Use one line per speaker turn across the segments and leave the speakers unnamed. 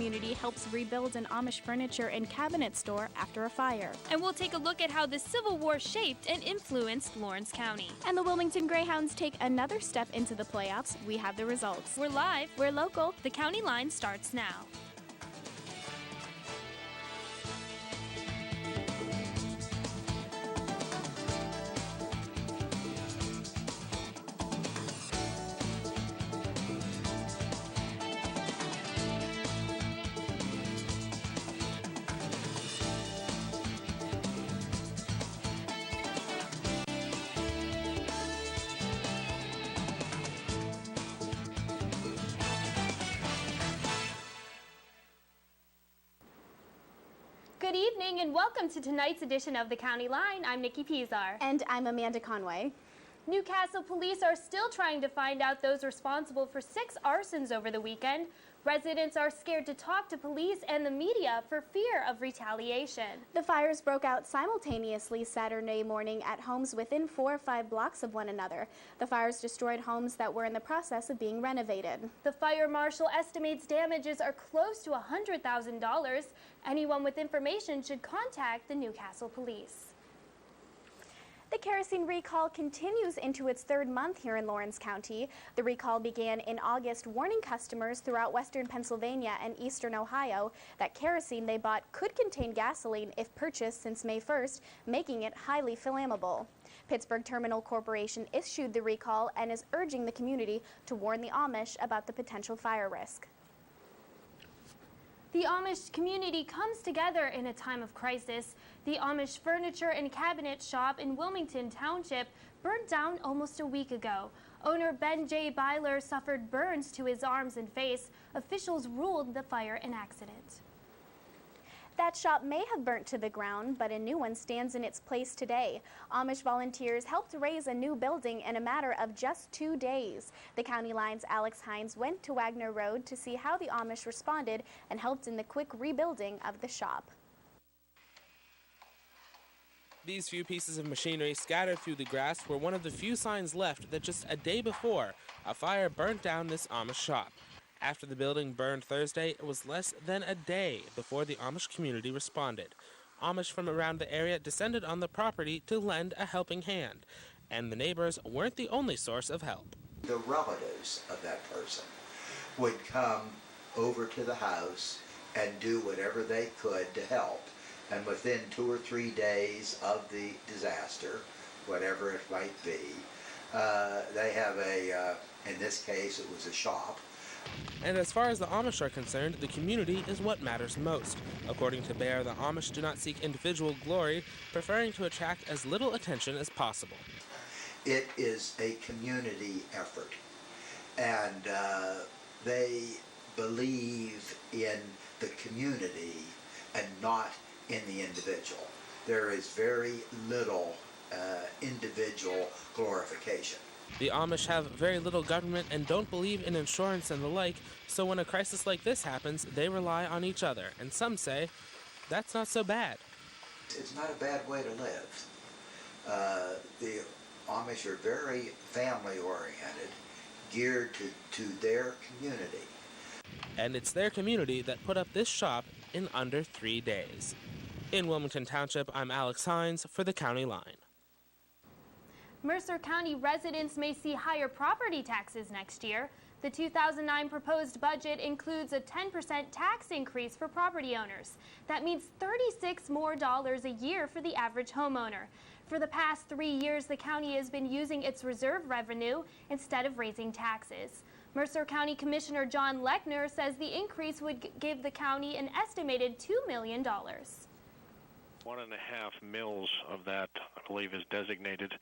community helps rebuild an Amish furniture and cabinet store after a fire.
And we'll take a look at how the Civil War shaped and influenced Lawrence County.
And the Wilmington Greyhounds take another step into the playoffs. We have the results.
We're live.
We're local.
The County Line starts now. Good evening and welcome to tonight's edition of the County Line. I'm Nikki Pizar.
And I'm Amanda Conway.
Newcastle police are still trying to find out those responsible for 6 arsons over the weekend. Residents are scared to talk to police and the media for fear of retaliation.
The fires broke out simultaneously Saturday morning at homes within 4 or 5 blocks of one another. The fires destroyed homes that were in the process of being renovated.
The fire marshal estimates damages are close to $100,000. Anyone with information should contact the Newcastle police.
The kerosene recall continues into its 3rd month here in Lawrence County. The recall began in August, warning customers throughout western Pennsylvania and eastern Ohio that kerosene they bought could contain gasoline if purchased since May 1st, making it highly flammable. Pittsburgh Terminal Corporation issued the recall and is urging the community to warn the Amish about the potential fire risk.
The Amish community comes together in a time of crisis. The Amish furniture and cabinet shop in Wilmington Township burned down almost a week ago. Owner Ben J. Byler suffered burns to his arms and face. Officials ruled the fire an accident.
That shop may have burnt to the ground, but a new one stands in its place today. Amish volunteers helped raise a new building in a matter of just 2 days. The County Line's Alex Hines went to Wagner Road to see how the Amish responded and helped in the quick rebuilding of the shop.
These few pieces of machinery scattered through the grass were one of the few signs left that just a day before, a fire burnt down this Amish shop. After the building burned Thursday, it was less than a day before the Amish community responded. Amish from around the area descended on the property to lend a helping hand, and the neighbors weren't the only source of help.
The relatives of that person would come over to the house and do whatever they could to help. And within 2 or 3 days of the disaster, whatever it might be, they have in this case it was a shop.
And as far as the Amish are concerned, the community is what matters most. According to Bear, the Amish do not seek individual glory, preferring to attract as little attention as possible.
It is a community effort, and they believe in the community and not in the individual. There is very little individual glorification.
The Amish have very little government and don't believe in insurance and the like, so when a crisis like this happens, they rely on each other, and some say that's not so bad.
It's not a bad way to live. The Amish are very family-oriented, geared to their community.
And it's their community that put up this shop in under 3 days. In Wilmington Township, I'm Alex Hines for the County Line.
Mercer County residents may see higher property taxes next year. The 2009 proposed budget includes a 10% tax increase for property owners. That means $36 more a year for the average homeowner. For the past 3 years, the county has been using its reserve revenue instead of raising taxes. Mercer County Commissioner John Lechner says the increase would give the county an estimated $2 million.
1.5 mils of that, I believe, is designated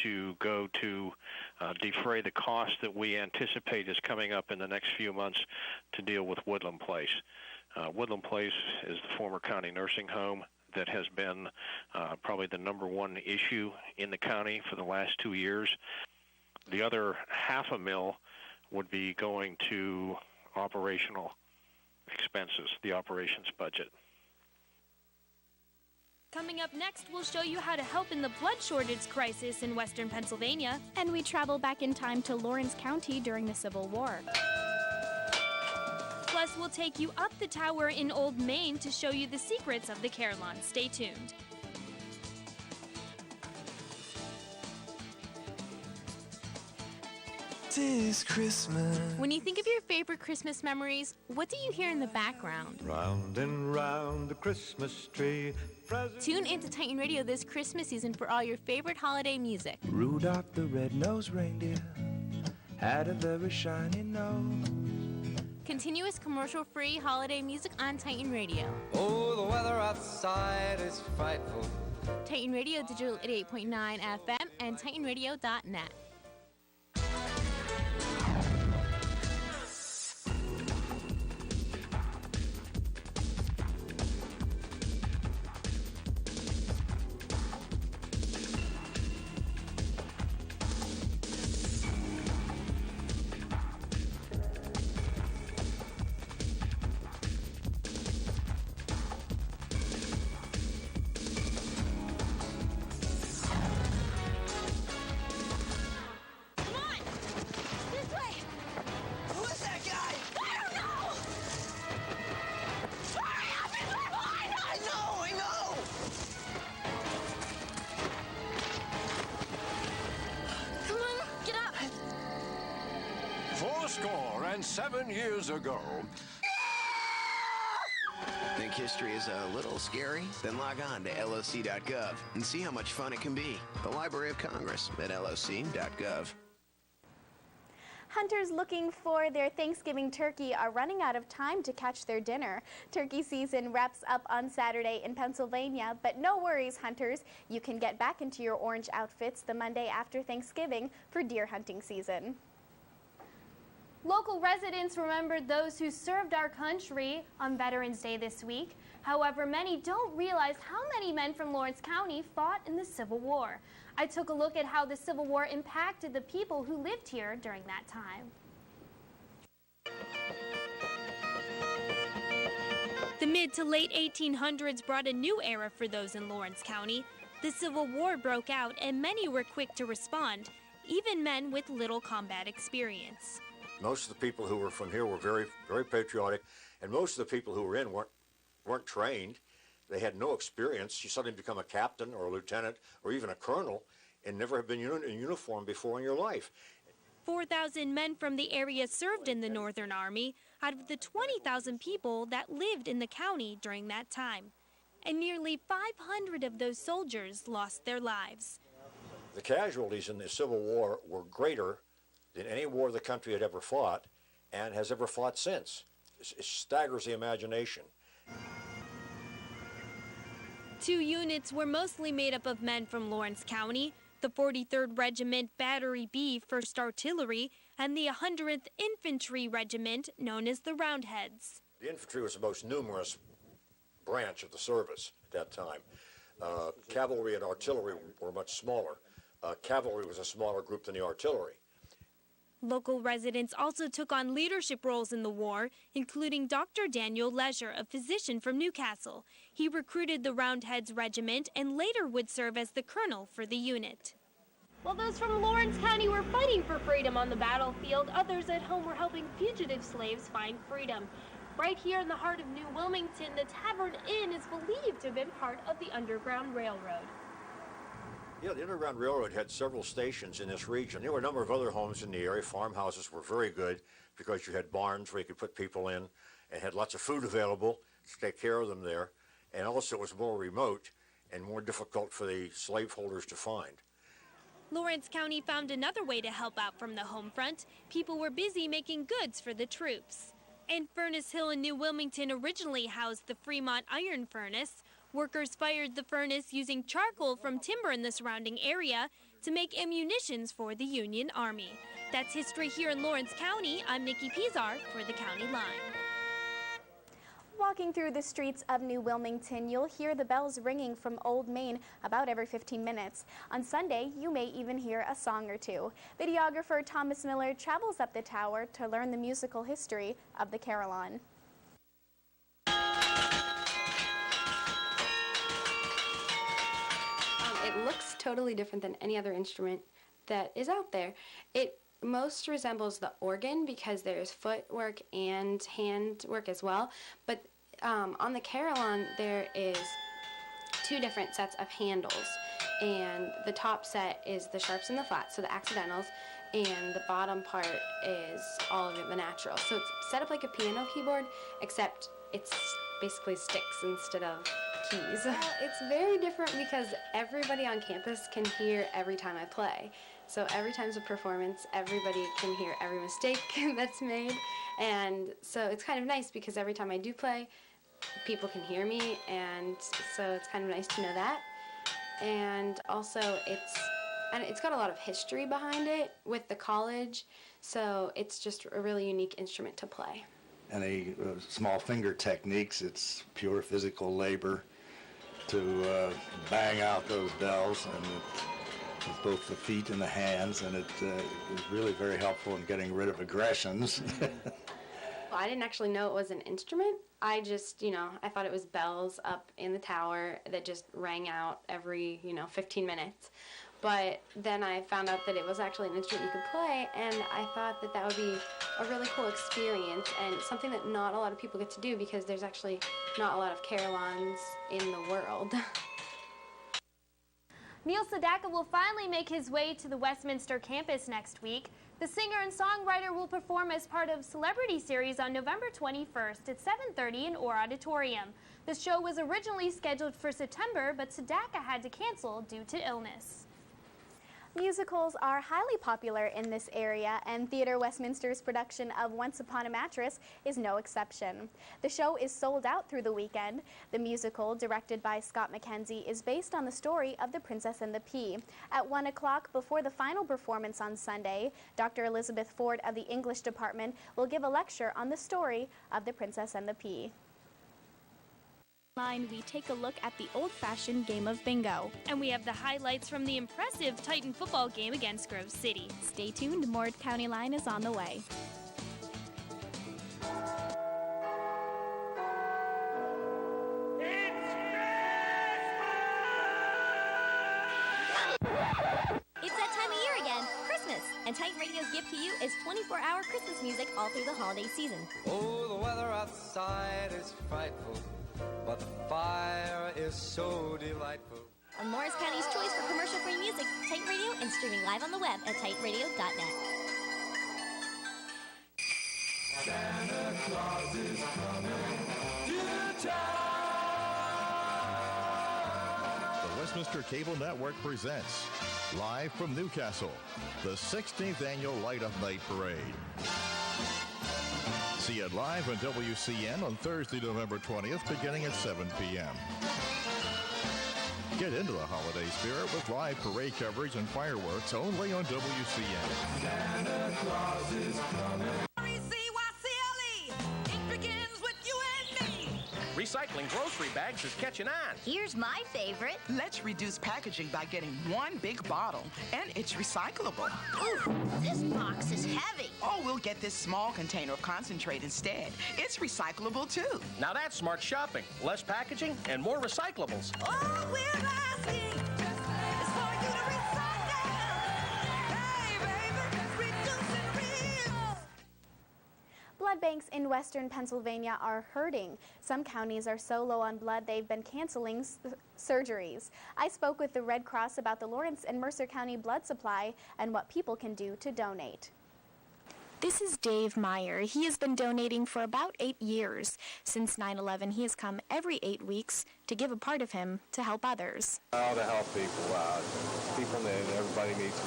to go to defray the cost that we anticipate is coming up in the next few months to deal with Woodland Place. Woodland Place is the former county nursing home that has been probably the #1 issue in the county for the last 2 years. The other $0.5 mil would be going to operational expenses, the operations budget.
Coming up next, we'll show you how to help in the blood shortage crisis in western Pennsylvania.
And we travel back in time to Lawrence County during the Civil War.
Plus, we'll take you up the tower in Old Main to show you the secrets of the Carillon. Stay tuned.
Tis Christmas.
When you think of your favorite Christmas memories, what do you hear in the background?
Round and round the Christmas tree.
Tune into Titan Radio this Christmas season for all your favorite holiday music.
Rudolph the red-nosed reindeer had a very shiny nose.
Continuous commercial-free holiday music on Titan Radio.
Oh, the weather outside is frightful.
Titan Radio Digital 88.9 FM and TitanRadio.net.
Fourscore and 7 years ago.
Think history is a little scary? Then log on to loc.gov and see how much fun it can be. The Library of Congress at loc.gov.
Hunters looking for their Thanksgiving turkey are running out of time to catch their dinner. Turkey season wraps up on Saturday in Pennsylvania, but no worries, hunters. You can get back into your orange outfits the Monday after Thanksgiving for deer hunting season.
Local residents remembered those who served our country on Veterans Day this week. However, many don't realize how many men from Lawrence County fought in the Civil War. I took a look at how the Civil War impacted the people who lived here during that time. The mid to late 1800s brought a new era for those in Lawrence County. The Civil War broke out and many were quick to respond, even men with little combat experience.
Most of the people who were from here were very, very patriotic, and most of the people who were in weren't trained. They had no experience. You suddenly become a captain or a lieutenant or even a colonel and never have been in uniform before in your life.
4,000 men from the area served in the Northern Army out of the 20,000 people that lived in the county during that time. And nearly 500 of those soldiers lost their lives.
The casualties in the Civil War were greater than any war the country had ever fought and has ever fought since. It staggers the imagination.
2 units were mostly made up of men from Lawrence County, the 43rd Regiment Battery B 1st Artillery and the 100th Infantry Regiment known as the Roundheads.
The infantry was the most numerous branch of the service at that time. Cavalry and artillery were much smaller. Cavalry was a smaller group than the artillery.
Local residents also took on leadership roles in the war, including Dr. Daniel Leisure, a physician from Newcastle. He recruited the Roundheads Regiment and later would serve as the colonel for the unit. While those from Lawrence County were fighting for freedom on the battlefield, others at home were helping fugitive slaves find freedom. Right here in the heart of New Wilmington, the Tavern Inn is believed to have been part of the Underground Railroad.
Yeah, the Underground Railroad had several stations in this region. There were a number of other homes in the area. Farmhouses were very good because you had barns where you could put people in and had lots of food available to take care of them there. And also it was more remote and more difficult for the slaveholders to find.
Lawrence County found another way to help out from the home front. People were busy making goods for the troops. And Furnace Hill in New Wilmington originally housed the Fremont Iron Furnace. Workers fired the furnace using charcoal from timber in the surrounding area to make ammunitions for the Union Army. That's history here in Lawrence County. I'm Nikki Pizar for the County Line.
Walking through the streets of New Wilmington, you'll hear the bells ringing from Old Main about every 15 minutes. On Sunday, you may even hear a song or two. Videographer Thomas Miller travels up the tower to learn the musical history of the Carillon.
It looks totally different than any other instrument that is out there. It most resembles the organ because there's footwork and hand work as well. But on the carillon, there is 2 different sets of handles. And the top set is the sharps and the flats, so the accidentals, and the bottom part is all of the natural. So it's set up like a piano keyboard, except it's basically sticks instead of keys. Well, it's very different because everybody on campus can hear every time I play. So every time's a performance, everybody can hear every mistake that's made. And so it's kind of nice because every time I do play, people can hear me, and so it's kind of nice to know that. And also it's got a lot of history behind it with the college, so it's just a really unique instrument to play.
Any small finger techniques, it's pure physical labor to bang out those bells, and with both the feet and the hands, and it is really very helpful in getting rid of aggressions.
Well, I didn't actually know it was an instrument. I just, I thought it was bells up in the tower that just rang out every, 15 minutes. But then I found out that it was actually an instrument you could play, and I thought that that would be a really cool experience and something that not a lot of people get to do because there's actually not a lot of carillons in the world.
Neil Sedaka will finally make his way to the Westminster campus next week. The singer and songwriter will perform as part of Celebrity Series on November 21st at 7:30 in Orr Auditorium. The show was originally scheduled for September, but Sedaka had to cancel due to illness.
Musicals are highly popular in this area, and Theatre Westminster's production of Once Upon a Mattress is no exception. The show is sold out through the weekend. The musical, directed by Scott McKenzie, is based on the story of The Princess and the Pea. At 1 o'clock before the final performance on Sunday, Dr. Elizabeth Ford of the English department will give a lecture on the story of The Princess and the Pea. We take a look at the old-fashioned game of bingo.
And we have the highlights from the impressive Titan football game against Grove City.
Stay tuned, more County Line is on the way.
It's that time of year again, Christmas. And Titan Radio's gift to you is 24-hour Christmas music all through the holiday season.
Oh, the weather outside is frightful, but the fire is so delightful.
On Morris County's choice for commercial-free music, Titan Radio, and streaming live on the web at titanradio.net.
Santa Claus is coming to town.
The Westminster Cable Network presents, live from Newcastle, the 16th Annual Light Up Night Parade. See it live on WCN on Thursday, November 20th, beginning at 7 p.m. Get into the holiday spirit with live parade coverage and fireworks only on WCN.
Santa Claus is coming.
Recycling grocery bags is catching on.
Here's my favorite. Let's reduce packaging by getting one big bottle, and it's recyclable.
Ooh, this box is heavy.
Oh, we'll get this small container of concentrate instead. It's recyclable, too.
Now that's smart shopping. Less packaging and more recyclables.
All we're asking is for you to recycle. Hey, baby, reduce and reuse.
Blood banks in western Pennsylvania are hurting. Some counties are so low on blood they've been canceling surgeries. I spoke with the Red Cross about the Lawrence and Mercer County blood supply and what people can do to donate. This is Dave Meyer. He has been donating for about 8 years. Since 9/11, he has come every 8 weeks to give a part of him to help others.
To help people out. Everybody needs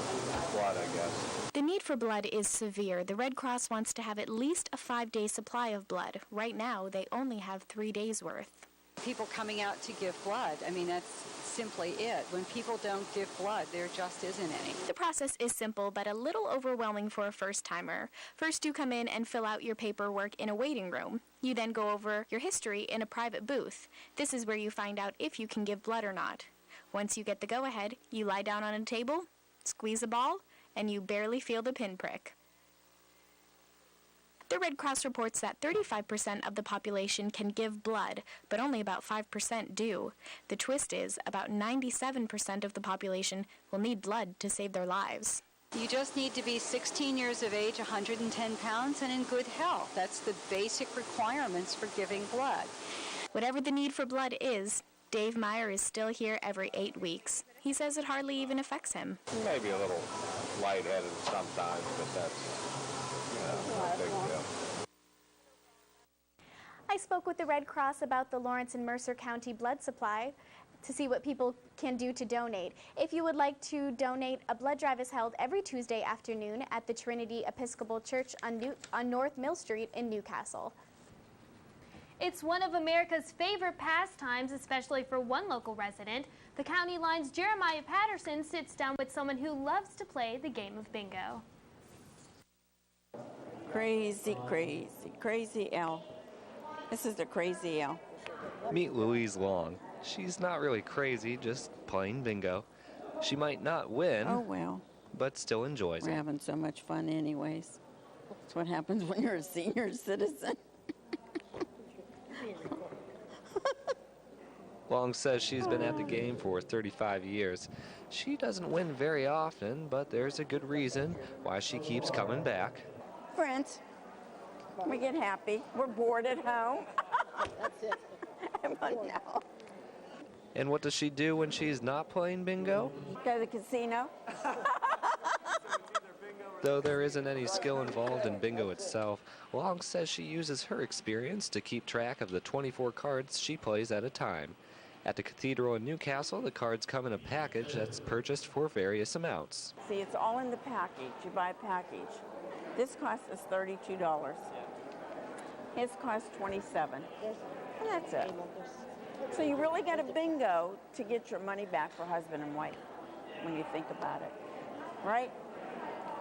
blood, I guess.
The need for blood is severe. The Red Cross wants to have at least a 5-day supply of blood. Right now, they only have 3 days' worth.
People coming out to give blood, I mean, that's simply it. When people don't give blood, there just isn't any.
The process is simple, but a little overwhelming for a first-timer. First, you come in and fill out your paperwork in a waiting room. You then go over your history in a private booth. This is where you find out if you can give blood or not. Once you get the go-ahead, you lie down on a table, squeeze a ball, and you barely feel the pinprick. The Red Cross reports that 35% of the population can give blood, but only about 5% do. The twist is about 97% of the population will need blood to save their lives.
You just need to be 16 years of age, 110 pounds, and in good health. That's the basic requirements for giving blood.
Whatever the need for blood is, Dave Meyer is still here every 8 weeks. He says it hardly even affects him.
Maybe a little lightheaded sometimes, but that's no big deal.
I spoke with the Red Cross about the Lawrence and Mercer County blood supply to see what people can do to donate. If you would like to donate, a blood drive is held every Tuesday afternoon at the Trinity Episcopal Church on North Mill Street in Newcastle.
It's one of America's favorite pastimes, especially for one local resident. The County Line's Jeremiah Patterson sits down with someone who loves to play the game of bingo.
Crazy, crazy, crazy L. This is the crazy L.
Meet Louise Long. She's not really crazy, just playing bingo. She might not win,
Oh, well.
but still enjoys
We're
it.
having so much fun anyways. That's what happens when you're a senior citizen.
Long says she's been at the game for 35 years. She doesn't win very often, but there's a good reason why she keeps coming back.
Friends, we get happy. We're bored at home. That's it. Come on now.
And what does she do when she's not playing bingo?
Go to the casino.
Though there isn't any skill involved in bingo itself, Long says she uses her experience to keep track of the 24 cards she plays at a time. At the Cathedral in Newcastle, the cards come in a package that's purchased for various amounts.
See, it's all in the package. You buy a package. This cost us $32. His cost $27. And that's it. So you really got a bingo to get your money back for husband and wife when you think about it, right?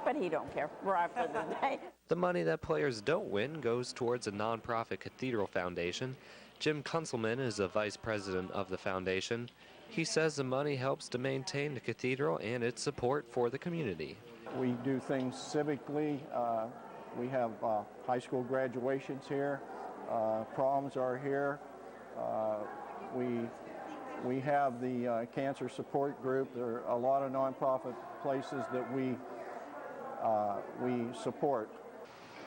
But he don't care. We're out for the day.
The money that players don't win goes towards a nonprofit cathedral foundation. Jim Kunzelman is the vice president of the foundation. He says the money helps to maintain the cathedral and its support for the community.
We do things civically. We have high school graduations here. Proms are here. We have the cancer support group. There are a lot of nonprofit places that we support.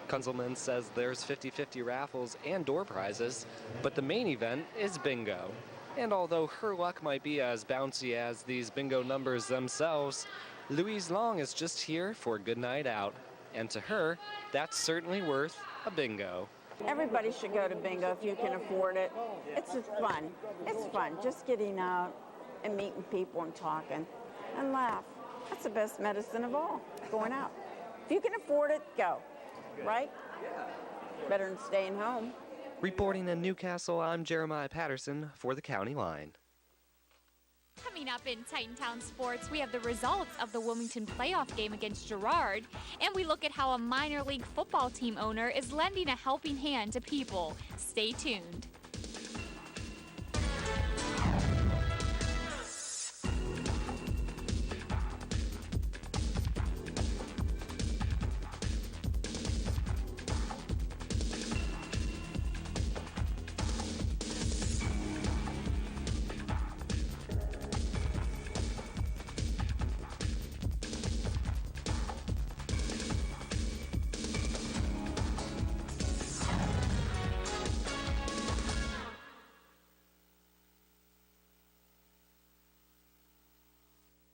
Kunzelman says there's 50-50 raffles and door prizes, but the main event is bingo. And although her luck might be as bouncy as these bingo numbers themselves, Louise Long is just here for a good night out. And to her, that's certainly worth a bingo.
Everybody should go to bingo if you can afford it. It's fun. It's fun, just getting out and meeting people and talking and laugh. That's the best medicine of all, going out. If you can afford it, go, right? Better than staying home.
Reporting in Newcastle, I'm Jeremiah Patterson for the County Line.
Coming up in Titantown Sports, we have the results of the Wilmington playoff game against Girard, and we look at how a minor league football team owner is lending a helping hand to people. Stay tuned.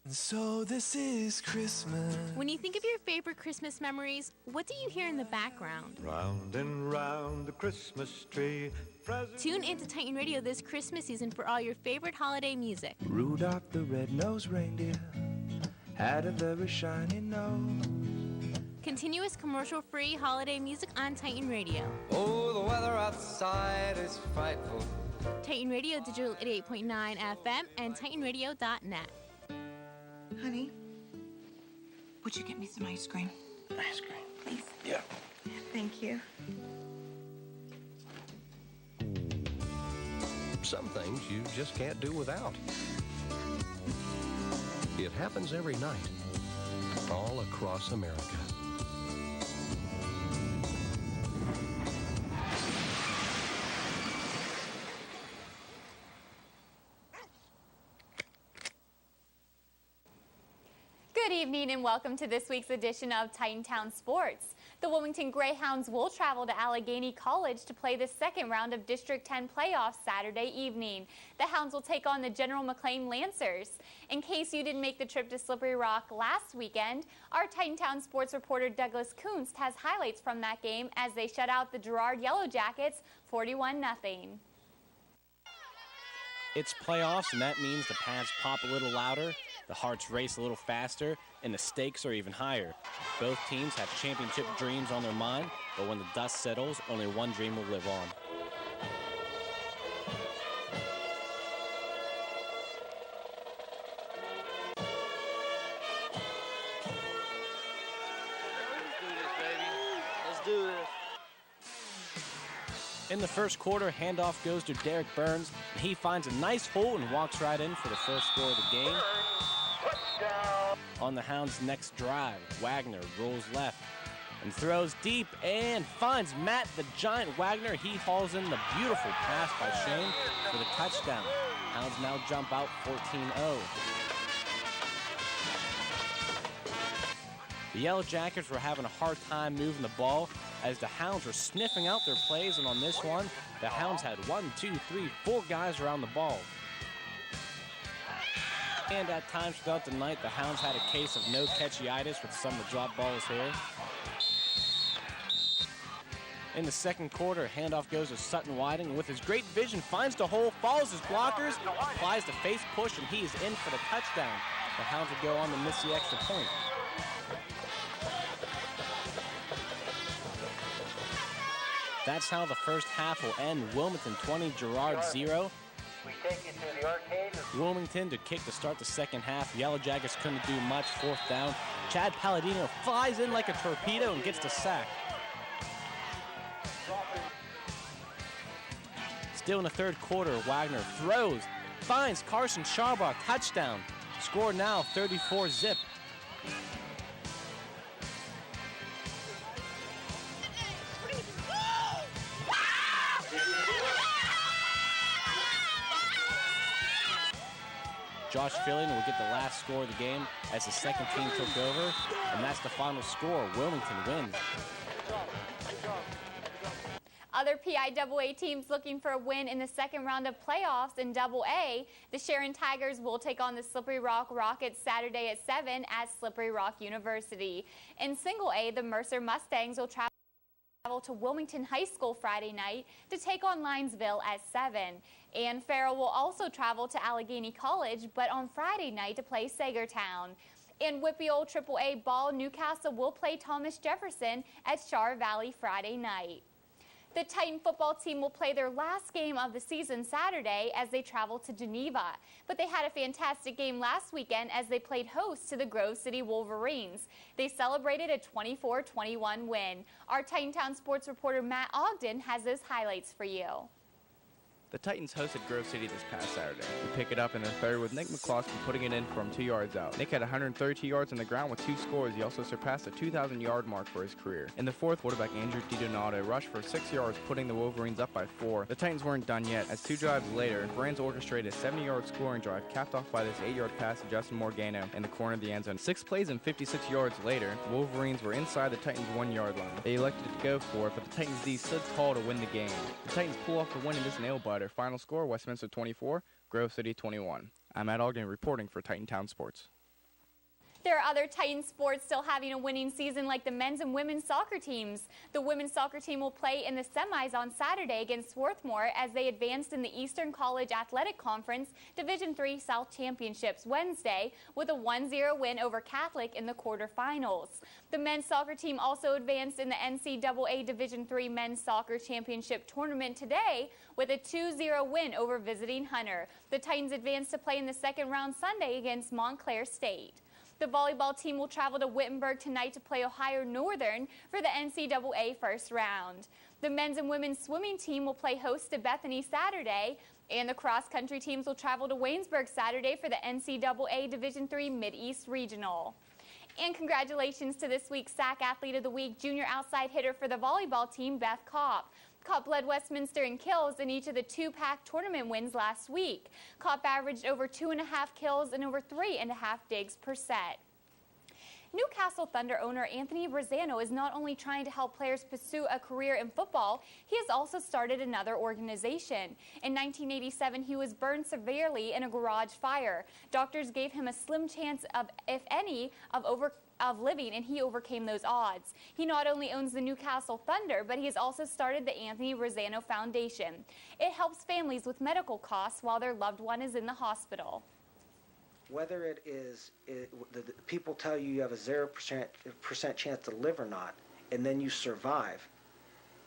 So this is Christmas.
When you think of your favorite Christmas memories, what do you hear in the background?
Round and round the Christmas tree.
Tune into Titan Radio this Christmas season for all your favorite holiday music.
Rudolph the red-nosed reindeer had a very shiny nose.
Continuous commercial-free holiday music on Titan Radio.
Oh, the weather outside is frightful.
Titan Radio Digital 88.9 FM and TitanRadio.net.
Honey, would you get me some ice cream?
Ice cream?
Please.
Yeah.
Thank you.
Some things you just can't do without. It happens every night, all across America.
Good evening and welcome to this week's edition of Titantown Sports. The Wilmington Greyhounds will travel to Allegheny College to play the second round of District 10 playoffs Saturday evening. The Hounds will take on the General McLean Lancers. In case you didn't make the trip to Slippery Rock last weekend, our Titantown Sports reporter Douglas Kunst has highlights from that game as they shut out the Girard Yellow Jackets 41-0.
It's playoffs, and that means the pads pop a little louder, the hearts race a little faster, and the stakes are even higher. Both teams have championship dreams on their mind, but when the dust settles, only one dream will live on.
Let's do this.
In the first quarter, handoff goes to Derek Burns, and he finds a nice hole and walks right in for the first score of the game. On the Hounds' next drive, Wagner rolls left and throws deep and finds Matt the Giant Wagner. He hauls in the beautiful pass by Shane for the touchdown. Hounds now jump out 14-0. The Yellow Jackets were having a hard time moving the ball as the Hounds were sniffing out their plays, and on this one, the Hounds had 4 guys around the ball. And at times throughout the night, the Hounds had a case of no catchyitis with some of the drop balls here. In the second quarter, handoff goes to Sutton Whiting, and with his great vision, finds the hole, follows his blockers, applies the face push, and he is in for the touchdown. The Hounds would go on to miss the extra point. That's how the first half will end. Wilmington 20, Girard 0.
We take you to the arcade.
Wilmington to kick to start the second half. Yellow Jackets couldn't do much. Fourth down. Chad Palladino flies in like a torpedo and gets the sack. Still in the third quarter, Wagner throws, finds Carson Charbach, touchdown. Score now 34-0. Josh Fillion will get the last score of the game as the second team took over, and that's the final score. Wilmington wins.
Other PIAA teams looking for a win in the second round of playoffs in AA, the Sharon Tigers will take on the Slippery Rock Rockets Saturday at 7 at Slippery Rock University. In Single A, the Mercer Mustangs will travel to Wilmington High School Friday night to take on Linesville at 7. And Farrell will also travel to Allegheny College, but on Friday night to play Sagertown. In WPIAL AAA ball, Newcastle will play Thomas Jefferson at Char Valley Friday night. The Titan football team will play their last game of the season Saturday as they travel to Geneva. But they had a fantastic game last weekend as they played host to the Grove City Wolverines. They celebrated a 24-21 win. Our Titantown sports reporter Matt Ogden has those highlights for you.
The Titans hosted Grove City this past Saturday. We pick it up in the third with Nick McCloskey putting it in from 2 yards out. Nick had 132 yards on the ground with 2 scores. He also surpassed the 2,000-yard mark for his career. In the fourth, quarterback Andrew DiDonato rushed for 6 yards, putting the Wolverines up by 4. The Titans weren't done yet, as 2 drives later, Brands orchestrated a 70-yard scoring drive, capped off by this 8-yard pass to Justin Morgano in the corner of the end zone. 6 plays and 56 yards later, the Wolverines were inside the Titans' 1-yard line. They elected to go for it, but the Titans' D stood tall to win the game. The Titans pull off the win in this nail-biter. Final score, Westminster 24, Grove City 21. I'm Matt Ogden reporting for Titantown Sports.
There are other Titan sports still having a winning season like the men's and women's soccer teams. The women's soccer team will play in the semis on Saturday against Swarthmore as they advanced in the Eastern College Athletic Conference Division III South Championships Wednesday with a 1-0 win over Catholic in the quarterfinals. The men's soccer team also advanced in the NCAA Division III Men's Soccer Championship tournament today with a 2-0 win over visiting Hunter. The Titans advanced to play in the second round Sunday against Montclair State. The volleyball team will travel to Wittenberg tonight to play Ohio Northern for the NCAA first round. The men's and women's swimming team will play host to Bethany Saturday, and the cross-country teams will travel to Waynesburg Saturday for the NCAA Division III Mid-East Regional. And congratulations to this week's SAC Athlete of the Week, junior outside hitter for the volleyball team, Beth Kopp. Kopp led Westminster in kills in each of the 2-pack tournament wins last week. Kopp averaged over 2.5 kills and over 3.5 digs per set. Newcastle Thunder owner Anthony Rosano is not only trying to help players pursue a career in football, he has also started another organization. In 1987, he was burned severely in a garage fire. Doctors gave him a slim chance of, if any, of living, and he overcame those odds. He not only owns the Newcastle Thunder, but he has also started the Anthony Rosano Foundation. It helps families with medical costs while their loved one is in the hospital.
Whether it is the people tell you have a 0% chance to live or not, and then you survive,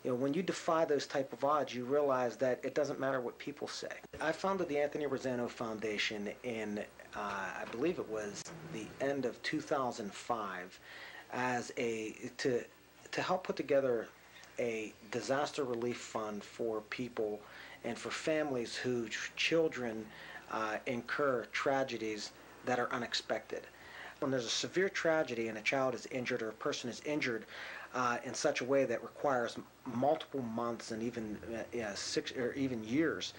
you know, when you defy those type of odds, you realize that it doesn't matter what people say. I founded the Anthony Rosano Foundation in, I believe it was the end of 2005, as to help put together a disaster relief fund for people and for families whose children incur tragedies that are unexpected. When there's a severe tragedy and a child is injured or a person is injured in such a way that requires multiple months and even 6 or even years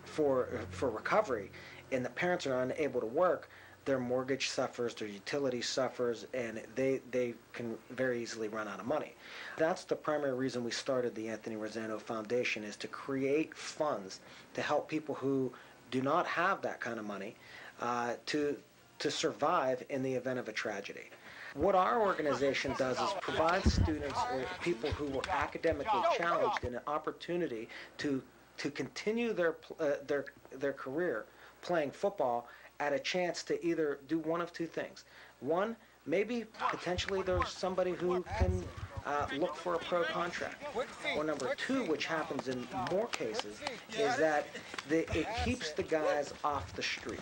for recovery, and the parents are unable to work, their mortgage suffers, their utility suffers, and they can very easily run out of money. That's the primary reason we started the Anthony Rosano Foundation, is to create funds to help people who do not have that kind of money to survive in the event of a tragedy. What our organization does is provide students or people who were academically challenged an opportunity to continue their career playing football at a chance to either do one of two things. One, maybe potentially there's somebody who can look for a pro contract. Or number two, which happens in more cases, is that it keeps the guys off the street.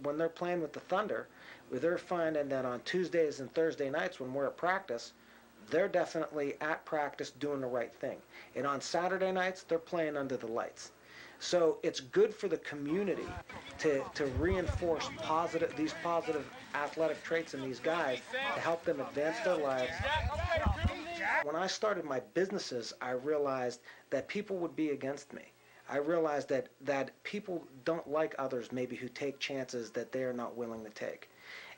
When they're playing with the Thunder, they're finding that on Tuesdays and Thursday nights when we're at practice, they're definitely at practice doing the right thing. And on Saturday nights, they're playing under the lights. So it's good for the community to reinforce these positive athletic traits in these guys to help them advance their lives. When I started my businesses, I realized that people would be against me. I realized that people don't like others maybe who take chances that they are not willing to take.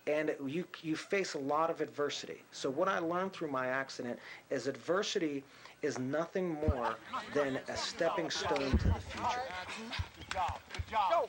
And you face a lot of adversity. So what I learned through my accident is adversity is nothing more than a stepping stone to the future.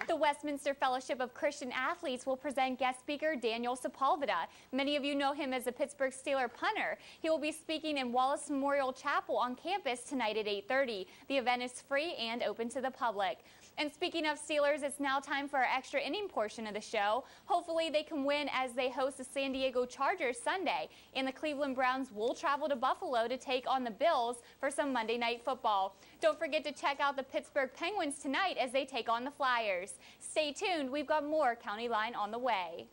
The Westminster Fellowship of Christian Athletes will present guest speaker Daniel Sepulveda. Many of you know him as a Pittsburgh Steeler punter. He will be speaking in Wallace Memorial Chapel on campus tonight at 8:30. The event is free and open to the public. And speaking of Steelers, it's now time for our extra inning portion of the show. Hopefully they can win as they host the San Diego Chargers Sunday. And the Cleveland Browns will travel to Buffalo to take on the Bills for some Monday Night Football. Don't forget to check out the Pittsburgh Penguins tonight as they take on the Flyers. Stay tuned, we've got more County Line on the way.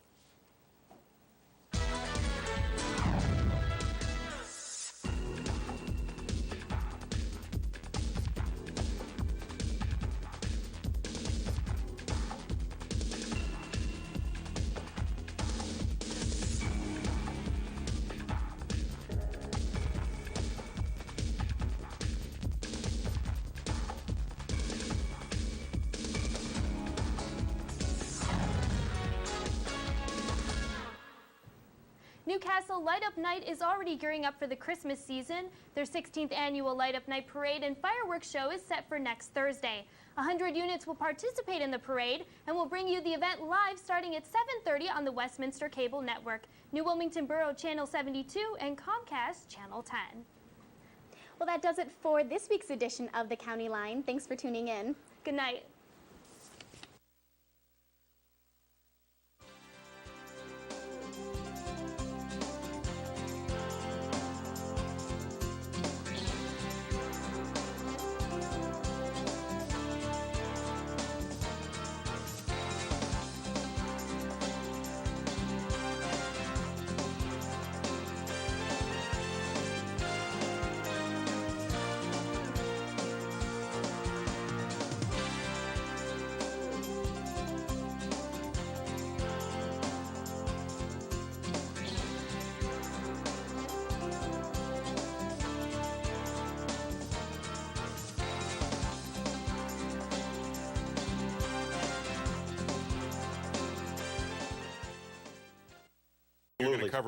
Newcastle Light Up Night is already gearing up for the Christmas season. Their 16th annual Light Up Night parade and fireworks show is set for next Thursday. 100 units will participate in the parade and will bring you the event live starting at 7:30 on the Westminster Cable Network, New Wilmington Borough Channel 72, and Comcast Channel 10.
Well, that does it for this week's edition of the County Line. Thanks for tuning in.
Good night.
You're going to cover